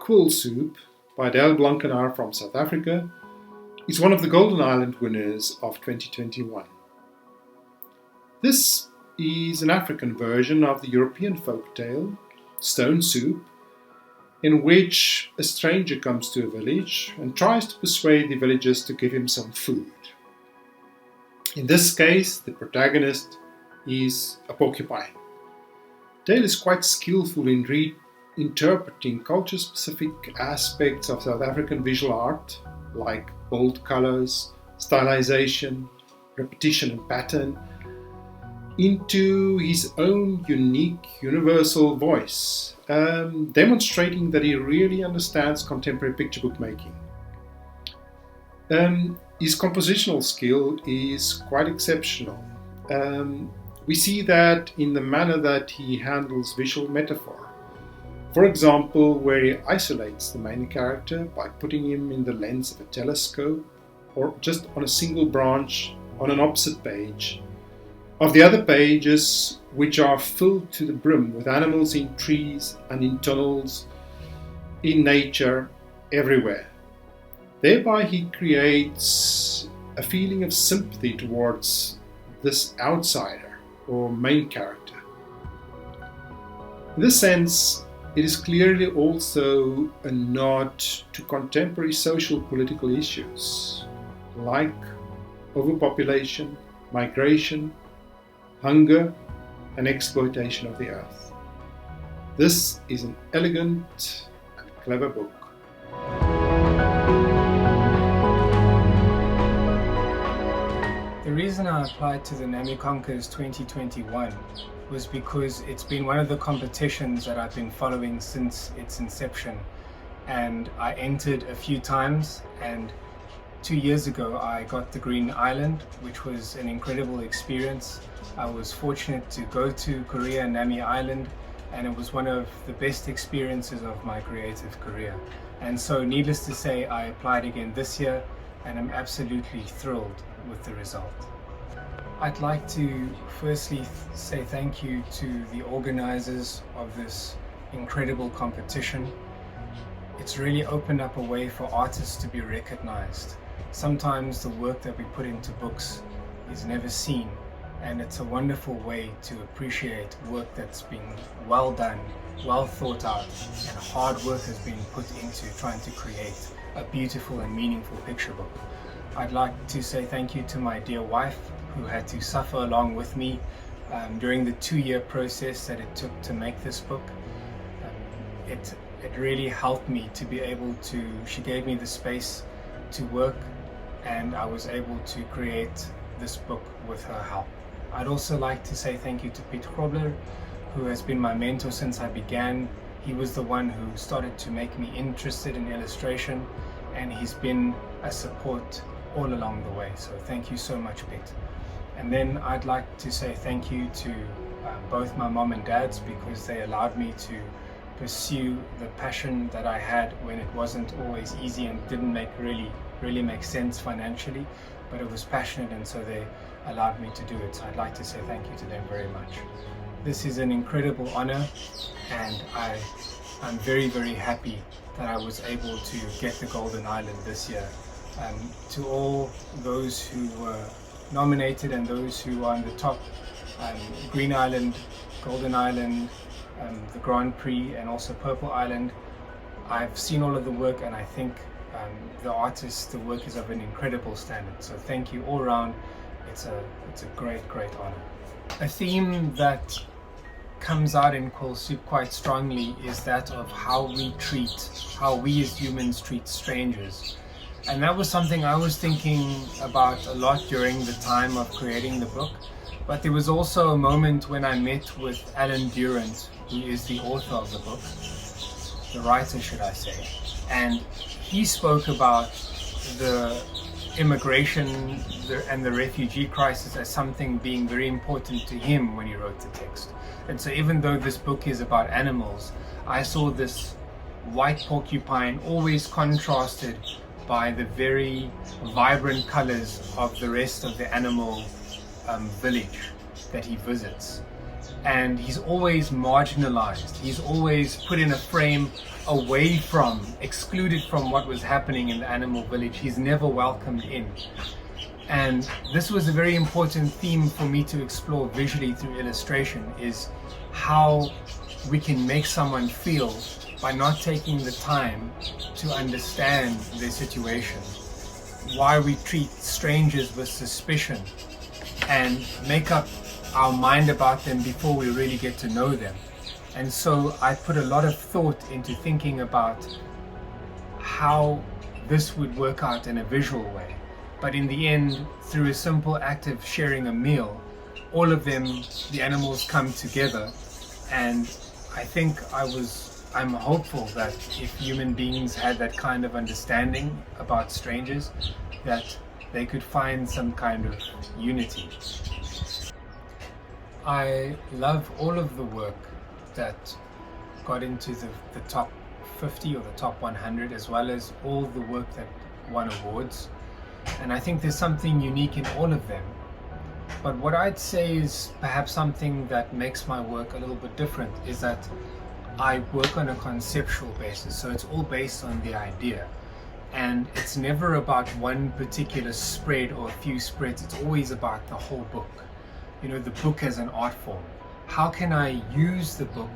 Quill soup by Blankenaar from South Africa is one of the Golden Island winners of 2021. This is an African version of the European folktale, Stone Soup, in which a stranger comes to a village and tries to persuade the villagers to give him some food. In this case, the protagonist is a porcupine. Dale is quite skillful in interpreting culture-specific aspects of South African visual art, like bold colors, stylization, repetition and pattern, into his own unique, universal voice, demonstrating that he really understands contemporary picture book making. His compositional skill is quite exceptional. We see that in the manner that he handles visual metaphor. For example, where he isolates the main character by putting him in the lens of a telescope or just on a single branch on an opposite page of the other pages, which are filled to the brim with animals in trees and in tunnels, in nature, everywhere. Thereby he creates a feeling of sympathy towards this outsider or main character. In this sense, it is clearly also a nod to contemporary social political issues like overpopulation, migration, hunger and exploitation of the earth. This is an elegant and clever book. The reason I applied to the NAMI Conquers 2021 was because it's been one of the competitions that I've been following since its inception, and I entered a few times, and 2 years ago I got the Green Island, which was an incredible experience. I was fortunate to go to Korea, Nami Island, and it was one of the best experiences of my creative career. And so needless to say, I applied again this year and I'm absolutely thrilled with the result. I'd like to firstly say thank you to the organizers of this incredible competition. It's really opened up a way for artists to be recognized. Sometimes the work that we put into books is never seen, and it's a wonderful way to appreciate work that's been well done, well thought out, and hard work has been put into trying to create a beautiful and meaningful picture book. I'd like to say thank you to my dear wife, who had to suffer along with me during the 2-year process that it took to make this book. It really helped me to be able to, she gave me the space to work, and I was able to create this book with her help. I'd also like to say thank you to Piet Grobler, who has been my mentor since I began. He was the one who started to make me interested in illustration, and he's been a support all along the way. So thank you so much, Piet. And then I'd like to say thank you to both my mom and dads, because they allowed me to pursue the passion that I had when it wasn't always easy and didn't really make sense financially, but it was passionate, and so they allowed me to do it. So I'd like to say thank you to them very much. This is an incredible honor, and I'm very, very happy that I was able to get the Golden Island this year. To all those who were nominated and those who are on the top, Green Island, Golden Island, the Grand Prix, and also Purple Island, I've seen all of the work, and I think the work is of an incredible standard. So thank you all around. It's a great honor. A theme that comes out in Quill Soup quite strongly is that of how we as humans treat strangers. And that was something I was thinking about a lot during the time of creating the book. But there was also a moment when I met with Alan Durant, who is the author of the book, the writer should I say, and he spoke about the immigration and the refugee crisis as something being very important to him when he wrote the text. And so even though this book is about animals, I saw this white porcupine always contrasted by the very vibrant colors of the rest of the animal village that he visits. and he's always marginalized. He's always put in a frame away from, excluded from what was happening in the animal village. He's never welcomed in. And this was a very important theme for me to explore visually through illustration, is how we can make someone feel by not taking the time to understand their situation, why we treat strangers with suspicion and make up our mind about them before we really get to know them. And so I put a lot of thought into thinking about how this would work out in a visual way. But in the end, through a simple act of sharing a meal, all of them, the animals, come together. And I think I'm hopeful that if human beings had that kind of understanding about strangers, that they could find some kind of unity. I love all of the work that got into the top 50 or the top 100, as well as all the work that won awards. And I think there's something unique in all of them. But what I'd say is perhaps something that makes my work a little bit different is that I work on a conceptual basis. So it's all based on the idea. And it's never about one particular spread or a few spreads. It's always about the whole book. You know, the book as an art form. How can I use the book,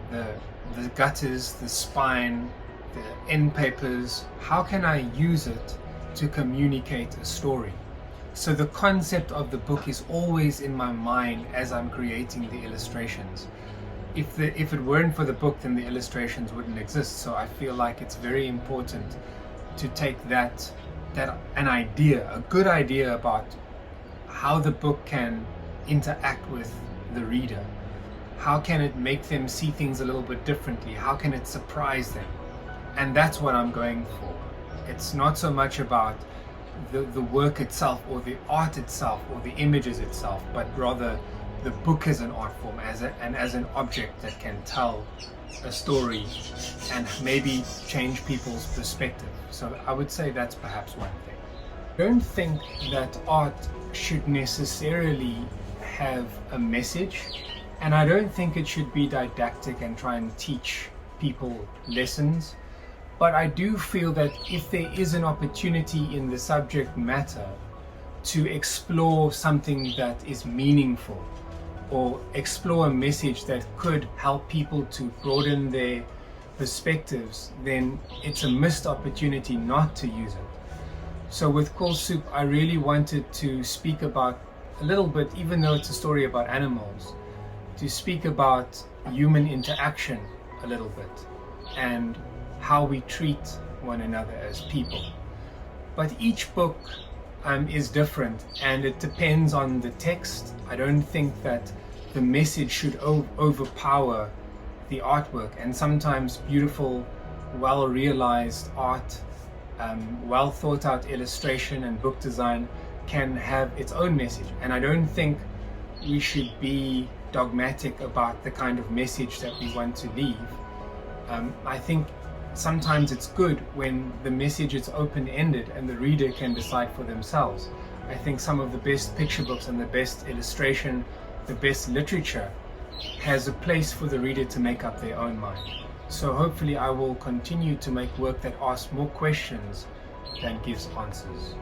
the gutters, the spine, the end papers, how can I use it to communicate a story? So the concept of the book is always in my mind as I'm creating the illustrations. If it weren't for the book, then the illustrations wouldn't exist. So I feel like it's very important to take an idea, a good idea about how the book can interact with the reader. How can it make them see things a little bit differently? How can it surprise them? And that's what I'm going for. It's not so much about the work itself or the art itself or the images itself, but rather the book as an art form, as an object that can tell a story and maybe change people's perspective. So I would say that's perhaps one thing. I don't think that art should necessarily have a message, and I don't think it should be didactic and try and teach people lessons. But I do feel that if there is an opportunity in the subject matter to explore something that is meaningful or explore a message that could help people to broaden their perspectives, then it's a missed opportunity not to use it. So with Quill Soup, I really wanted to speak about a little bit, even though it's a story about animals, to speak about human interaction a little bit and how we treat one another as people. But each book is different, and it depends on the text. I don't think that the message should overpower the artwork, and sometimes beautiful, well realized art, well thought out illustration and book design can have its own message. And I don't think we should be dogmatic about the kind of message that we want to leave. I think sometimes it's good when the message is open-ended and the reader can decide for themselves. I think some of the best picture books and the best illustration, the best literature has a place for the reader to make up their own mind. So hopefully I will continue to make work that asks more questions than gives answers.